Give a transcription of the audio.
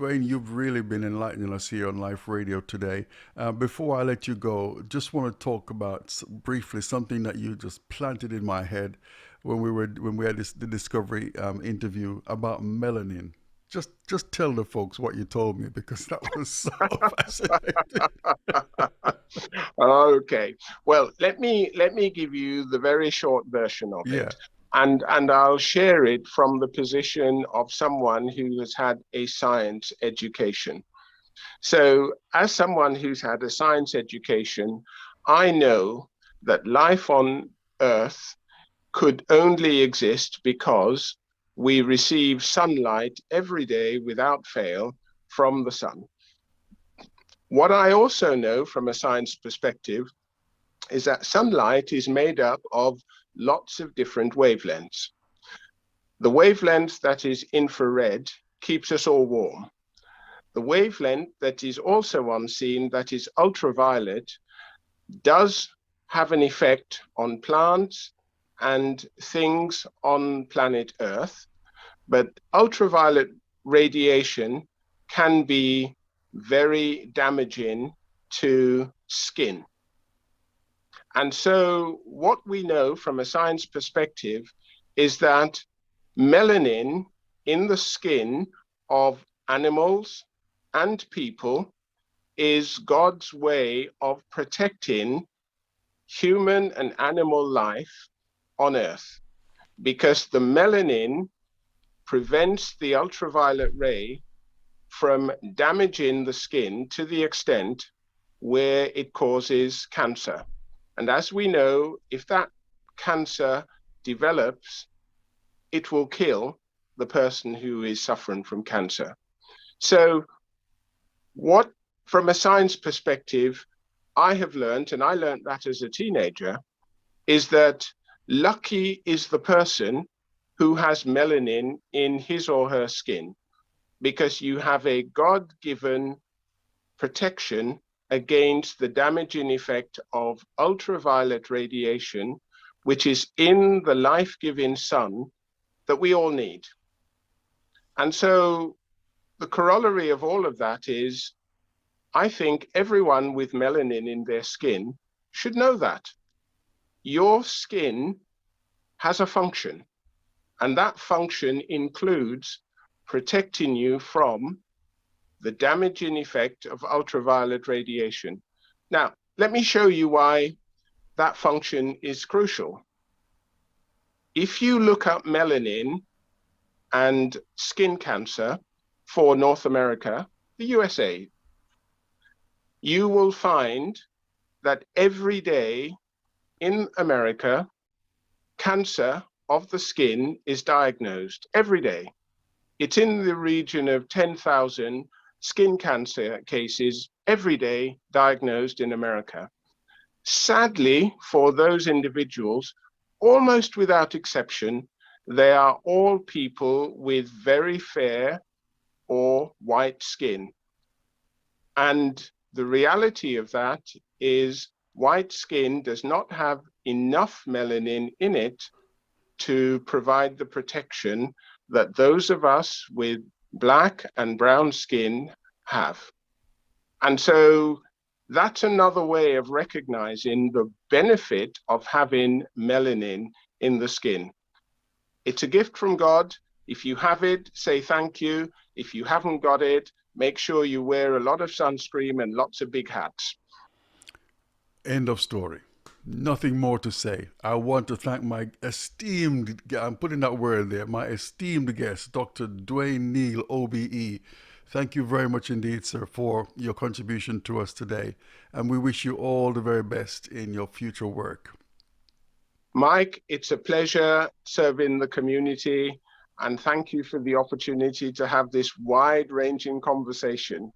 Dwayne, you've really been enlightening us here on Life Radio today. Before I let you go, just want to talk about briefly something that you just planted in my head when we had the Discovery interview about melanin. Just tell the folks what you told me because that was so fascinating. Okay. Well, let me give you the very short version of Yeah, it, and I'll share it from the position of someone who has had a science education. So, as someone who's had a science education, I know that life on Earth could only exist because we receive sunlight every day without fail from the sun. What I also know from a science perspective is that sunlight is made up of lots of different wavelengths. The wavelength that is infrared keeps us all warm. The wavelength that is also unseen, that is ultraviolet, does have an effect on plants and things on planet Earth, but ultraviolet radiation can be very damaging to skin. And so, what we know from a science perspective is that melanin in the skin of animals and people is God's way of protecting human and animal life on Earth because the melanin prevents the ultraviolet ray from damaging the skin to the extent where it causes cancer. And as we know, if that cancer develops, it will kill the person who is suffering from cancer. So, what, from a science perspective, I have learned, and I learned that as a teenager, is that lucky is the person who has melanin in his or her skin because you have a God given protection against the damaging effect of ultraviolet radiation, which is in the life giving sun that we all need. And so the corollary of all of that is I think everyone with melanin in their skin should know that your skin has a function, and that function includes protecting you from the damaging effect of ultraviolet radiation. Now, let me show you why that function is crucial. If you look up melanin and skin cancer for North America, the USA, you will find that every day in America, cancer of the skin is diagnosed every day. It's in the region of 10,000 skin cancer cases every day diagnosed in America. Sadly, for those individuals, almost without exception, they are all people with very fair or white skin. And the reality of that is white skin does not have enough melanin in it to provide the protection that those of us with black and brown skin have. And so that's another way of recognizing the benefit of having melanin in the skin. It's a gift from God. If you have it, say thank you. If you haven't got it, make sure you wear a lot of sunscreen and lots of big hats. End of story. Nothing more to say. I want to thank my esteemed, I'm putting that word there, my esteemed guest, Dr. Dwayne Neal, OBE. Thank you very much indeed, sir, for your contribution to us today. And we wish you all the very best in your future work. Mike, it's a pleasure serving the community, and thank you for the opportunity to have this wide ranging conversation.